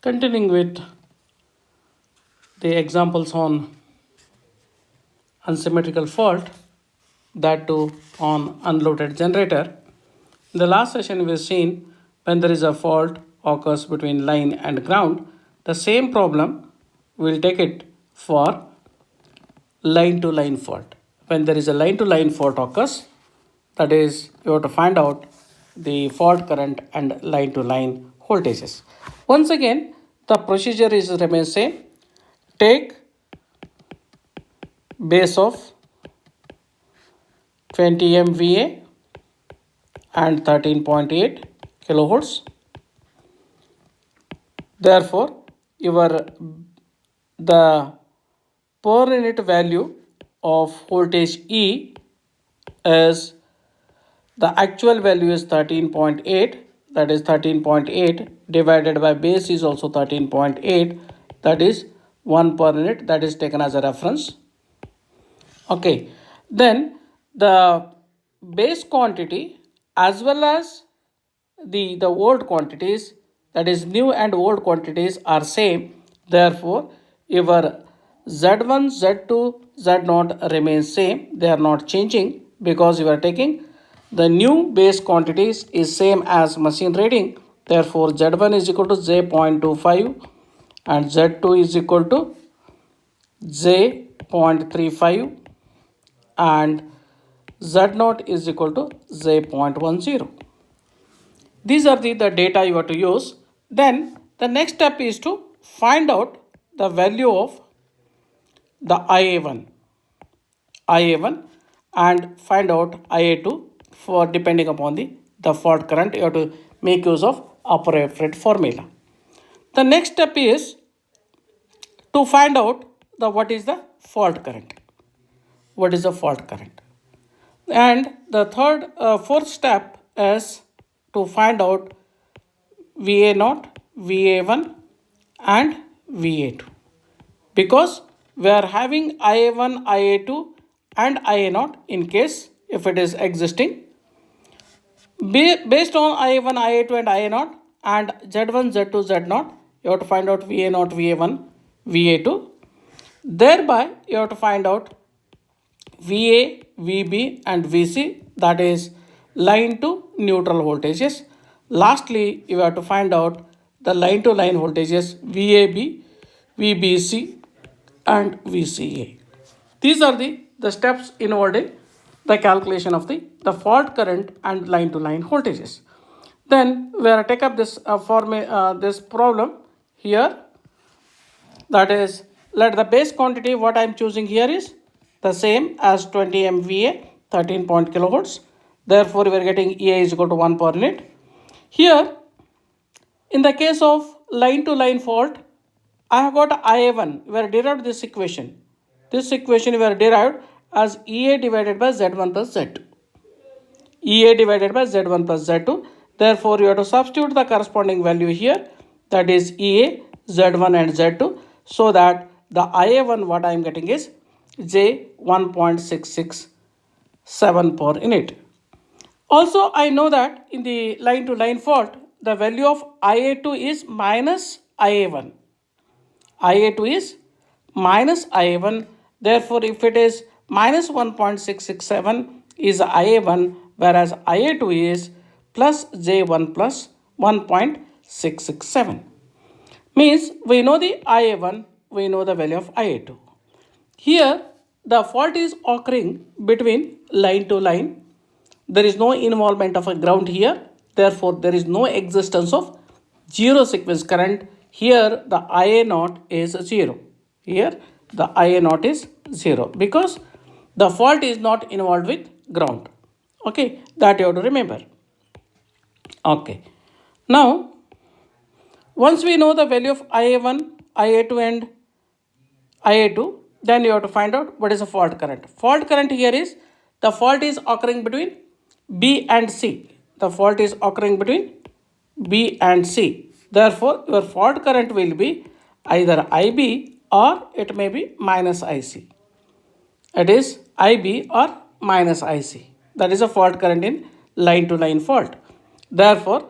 Continuing with the examples on unsymmetrical fault, that too on unloaded generator. In the last session, we've seen when there is a fault occurs between line and ground, the same problem we'll take it for line to line fault. When there is a line to line fault occurs, that is, you have to find out the fault current and line to line voltages. Once again, the procedure is remains same. Take base of 20 MVA and 13.8 kilovolts. Therefore, the per unit value of voltage E is the actual value is 13.8, that is 13.8 divided by base is also 13.8, that is 1 per unit, that is taken as a reference. Okay, then the base quantity as well as the old quantities, that is new and old quantities are same. Therefore, your Z1, Z2, Z0 remains same. They are not changing because you are taking the new base quantities is same as machine reading. Therefore, Z1 is equal to J0.25 and Z2 is equal to J0.35 and Z0 is equal to J0.10. These are the data you have to use. Then the next step is to find out the value of the IA1 and find out IA2 for depending upon the fault current. You have to make use of appropriate formula. The next step is to find out what is the fault current. What is the fault current? And the fourth step is to find out VA0, VA1 and VA2. Because we are having IA1, IA2 and IA0 in case if it is existing. Based on IA1, IA2 and IA0 and Z1, Z2, Z0, you have to find out VA0, VA1, VA2. Thereby, you have to find out VA, VB and VC, that is line to neutral voltages. Lastly, you have to find out the line to line voltages VAB, VBC and VCA. These are the steps involved in the calculation of the fault current and line to line voltages. Then we are take up this this problem here, that is, let the base quantity what I am choosing here is the same as 20 MVA 13 point kilovolts. Therefore, we are getting EA is equal to 1 per unit. Here, in the case of line to line fault, I have got IA1. We are derived this equation. This equation we are derived as EA divided by Z1 plus Z2. EA divided by Z1 plus Z2. Therefore, you have to substitute the corresponding value here, that is EA, Z1 and Z2, so that the IA1 what I am getting is J1.667 per unit. Also, I know that in the line to line fault, the value of IA2 is minus IA1. IA2 is minus IA1. Therefore, if it is minus 1.667 is IA1, whereas IA2 is plus J1 plus 1.667. Means we know the IA1, we know the value of IA2. Here, the fault is occurring between line to line. There is no involvement of a ground here. Therefore, there is no existence of zero sequence current. Here, the IA0 is 0. Here, the IA0 is 0 because the fault is not involved with ground. Okay, that you have to remember. Okay. Now, once we know the value of IA1, IA2 and IA2, then you have to find out what is the fault current. Fault current here is the fault is occurring between B and C. The fault is occurring between B and C. Therefore, your fault current will be either IB or it may be minus IC. It is IB or minus IC. That is a fault current in line to line fault. Therefore,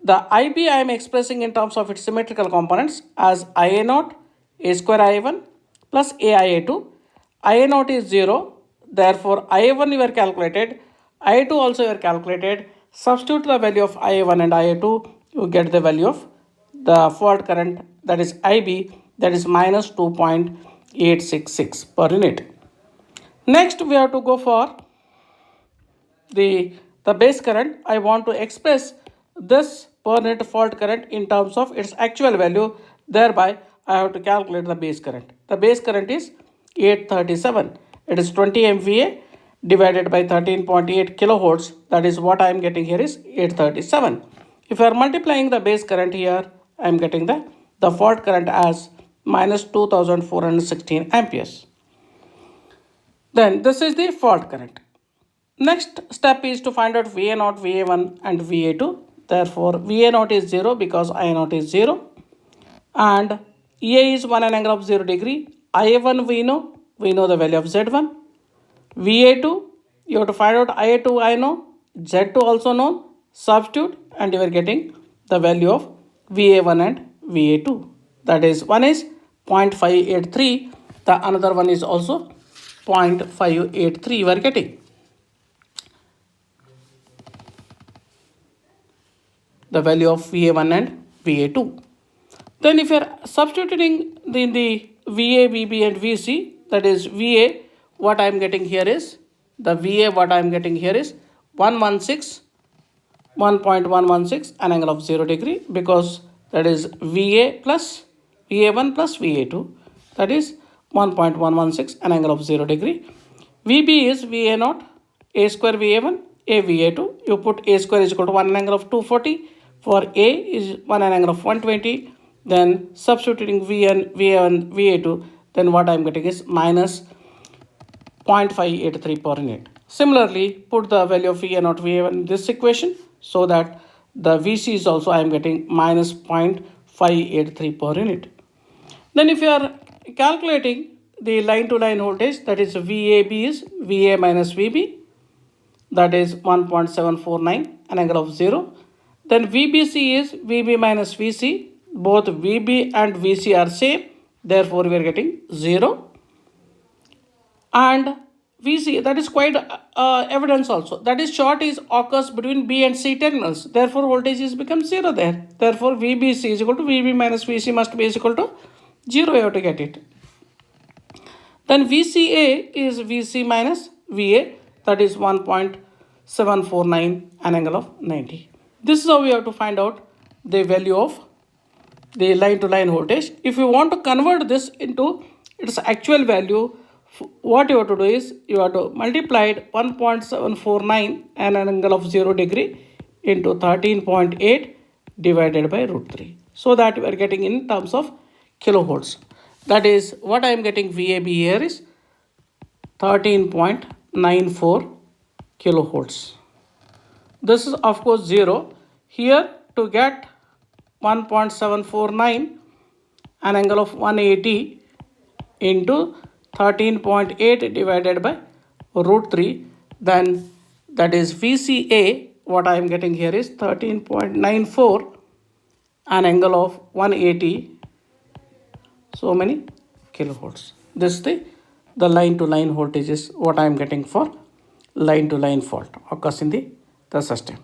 The IB I am expressing in terms of its symmetrical components as IA naught, A square IA1 plus AIA2. IA naught is 0, therefore IA1 you are calculated, IA2 also you are calculated. Substitute the value of IA1 and IA2, you get the value of the fault current, that is IB, that is minus 2.866 per unit. Next we have to go for the base current. I want to express this per unit fault current in terms of its actual value. Thereby, I have to calculate the base current. The base current is 837. It is 20 MVA divided by 13.8 kilovolts. That is what I am getting here is 837. If I are multiplying the base current here, I am getting the fault current as minus 2416 amperes. Then this is the fault current. Next step is to find out VA naught, VA1 and VA2. Therefore, VA naught is 0 because IA naught is 0. And EA is 1 angle of 0 degree. IA1 we know the value of Z1. VA2, you have to find out IA2 I know, Z2 also known. Substitute and you are getting the value of VA1 and VA2. That is, one is 0.583, the another one is also 0.583 you are getting. The value of VA1 and VA2. Then if you are substituting in the VA, VB and VC, that is VA, what I am getting here is, the VA what I am getting here is 1.116 an angle of 0 degree, because that is VA plus VA1 plus VA2, that is 1.116 an angle of 0 degree. VB is VA naught, A square VA1, A VA2. You put A square is equal to 1 angle of 240. For A is 1 angle of 120. Then substituting VA1, VA2, then what I am getting is minus 0.583 per unit. Similarly, put the value of VA naught, VA1 in this equation, so that the VC is also I am getting minus 0.583 per unit. Then if you are calculating the line to line voltage, that is VAB is VA minus VB, that is 1.749 an angle of 0. Then VBC is VB minus VC. Both VB and VC are same. Therefore, we are getting 0. And VC, that is quite evidence also. That is, short is occurs between B and C terminals. Therefore, voltage is becomes 0 there. Therefore, VBC is equal to VB minus VC must be equal to 0. You have to get it. Then VCA is VC minus VA. That is 1.749 an angle of 90. This is how we have to find out the value of the line to line voltage. If you want to convert this into its actual value, what you have to do is you have to multiply 1.749 an angle of 0 degree into 13.8 divided by root 3. So that we are getting in terms of kilovolts. That is what I am getting VAB here is 13.94 kilovolts. This is of course 0. Here to get 1.749 an angle of 180 into 13.8 divided by root 3, then that is VCA, what I am getting here is 13.94 an angle of 180, so many kilovolts. This is the line to line voltage is what I am getting for line to line fault occurs in the system.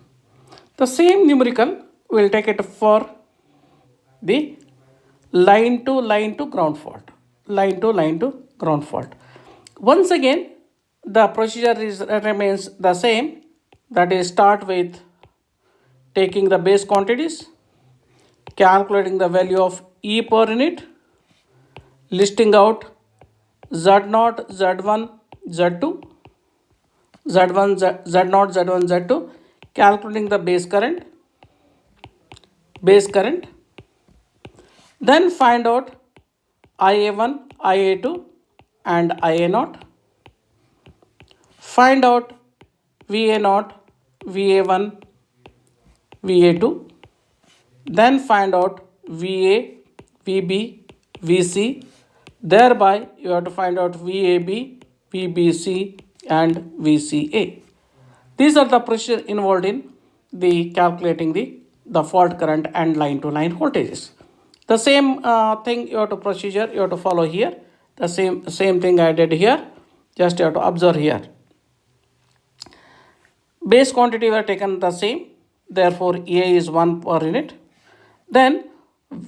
The same numerical we will take it for the line to ground fault. Line to ground fault. Once again, the procedure remains the same. That is, start with taking the base quantities, calculating the value of E per unit, listing out Z0, Z1, Z2, Z1, Z0, Z1, Z2, calculating the base current, then find out IA1, IA2 and IA0, find out VA0, VA1, VA2, then find out VA, VB, VC, thereby you have to find out VAB, VBC and VCA. These are the procedure involved in the calculating the the fault current and line to line voltages. The same thing you have to procedure you have to follow here. The same thing I did here. Just you have to observe here. Base quantity were taken the same. Therefore, EA is 1 per unit. Then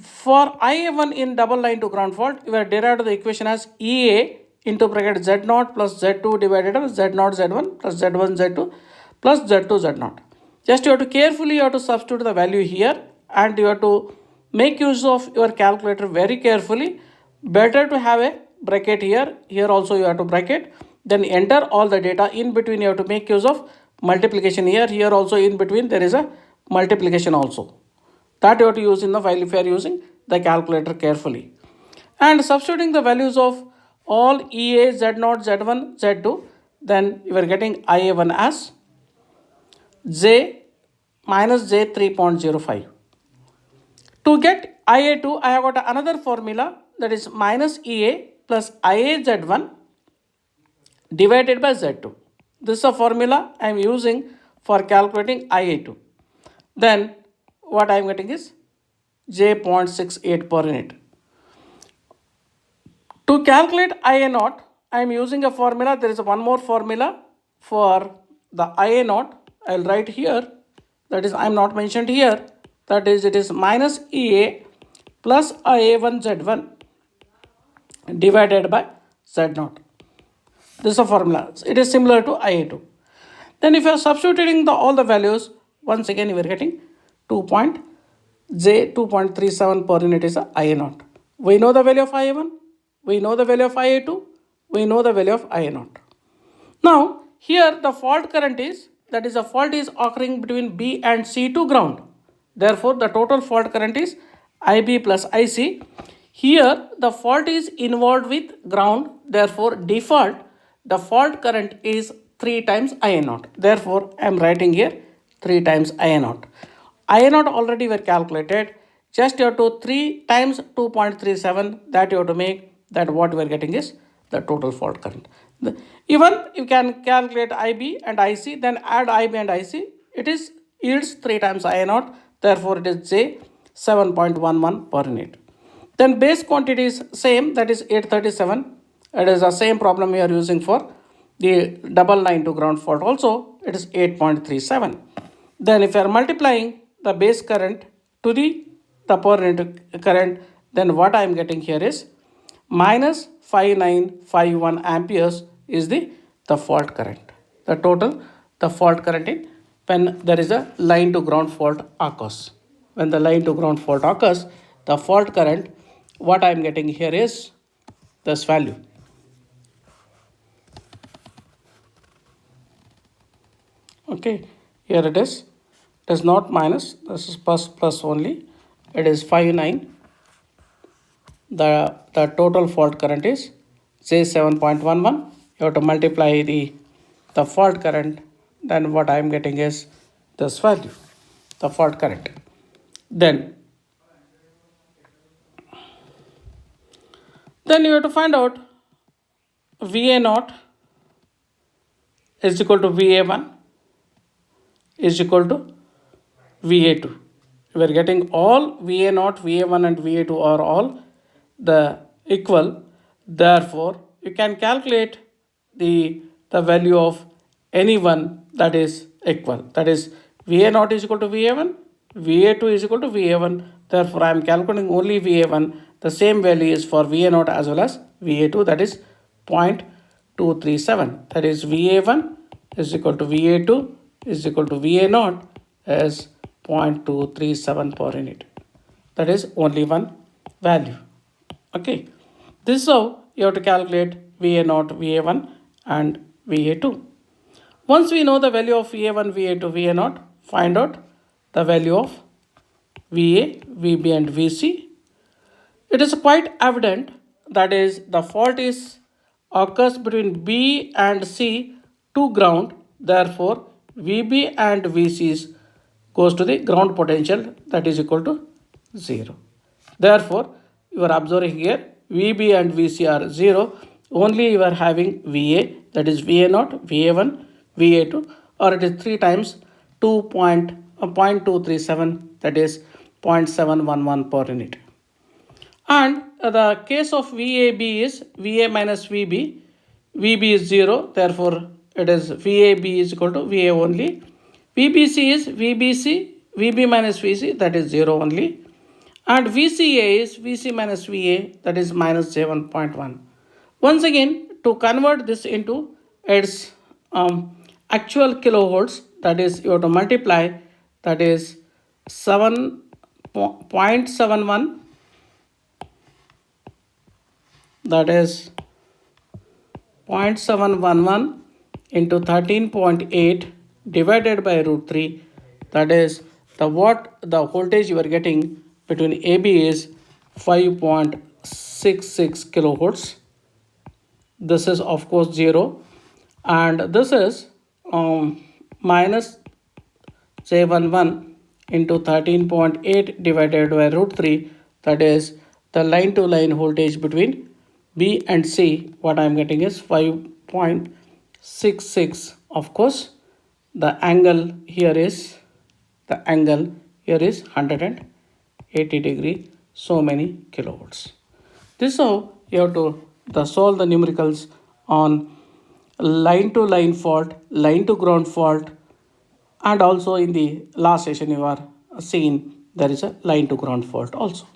for IA1 in double line to ground fault, we have derived the equation as EA into bracket Z0 plus Z2 divided by Z0 Z1 plus Z1 Z2 plus Z2 Z0. Just you have to carefully you have to substitute the value here, and you have to make use of your calculator very carefully. Better to have a bracket here. Here also you have to bracket. Then enter all the data. In between you have to make use of multiplication here. Here also in between there is a multiplication also. That you have to use in the while if you are using the calculator carefully. And substituting the values of all EA, Z0, Z1, Z2, then you are getting IA1 as J minus J 3.05. To get IA2, I have got another formula, that is minus EA plus IA Z1 divided by Z2. This is a formula I am using for calculating IA2. Then what I am getting is J.68 per unit. To calculate IA0, I am using a formula. There is one more formula for the IA0. I will write here. That is, I am not mentioned here. That is, it is minus EA plus IA1 Z1 divided by Z0. This is a formula. It is similar to IA2. Then if you are substituting all the values, once again you are getting 2.37 per unit is a IA0. We know the value of IA1. We know the value of IA2. We know the value of IA0. Now, here the fault current is, that is the fault is occurring between B and C to ground. Therefore, the total fault current is IB plus IC. Here, the fault is involved with ground. Therefore, default, the fault current is 3 times IA0. Therefore, I am writing here 3 times IA0. IA0 already were calculated. Just you have to 3 times 2.37, that you have to make, that what we are getting is the total fault current. Even you can calculate IB and IC, then add IB and IC, it is yields 3 times IA0. Therefore, it is J 7.11 per unit. Then base quantity is same, that is 837. It is the same problem we are using for the double line to ground fault also. It is 8.37. Then if you are multiplying the base current to the per unit current, then what I am getting here is minus 5951 amperes is the fault current. The total, the fault current in when there is a line to ground fault occurs. When the line to ground fault occurs, the fault current, what I am getting here is this value. Okay, here it is. It is not minus, this is plus only. It is 59. The total fault current is say 7.11. You have to multiply the fault current, then what I am getting is this value, the fault current. Then you have to find out VA0 is equal to VA1 is equal to VA2. We are getting all VA0, VA1 and VA2 are all the equal. Therefore, you can calculate the value of any one that is equal. That is VA0 is equal to VA1, VA2 is equal to VA1. Therefore, I am calculating only VA1. The same value is for VA0 as well as VA2, that is 0.237. That is VA1 is equal to VA2 is equal to VA0 as 0.237 per unit. That is only one value. Okay, this is how you have to calculate VA0, VA1 and VA2. Once we know the value of VA1, VA2, VA0, find out the value of VA, VB and VC. It is quite evident, that is the fault is occurs between B and C to ground. Therefore, VB and VC goes to the ground potential, that is equal to 0. Therefore, you are observing here VB and VC are 0. Only you are having VA, that is VA0, VA1, VA2, or it is 3 times 2. 0.237, that is 0.711 per unit. And the case of VAB is VA minus VB. VB is 0, therefore it is VAB is equal to VA only. VBC is VBC, VB minus VC, that is 0 only. And VCA is VC minus VA, that is minus J1.1. Once again, to convert this into its actual kilovolts, that is you have to multiply, that is 7.71, that is 0.711 into 13.8 divided by root 3, that is the voltage you are getting between AB is 5.66 kilovolts. This is of course 0, and this is minus J11 into 13.8 divided by root 3, that is the line to line voltage between B and C. What I am getting is 5.66. Of course, the angle here is 180 degree, so many kilovolts. This is how you have to solve the numericals on line to line fault, line to ground fault, and also in the last session you are seeing there is a line to ground fault also.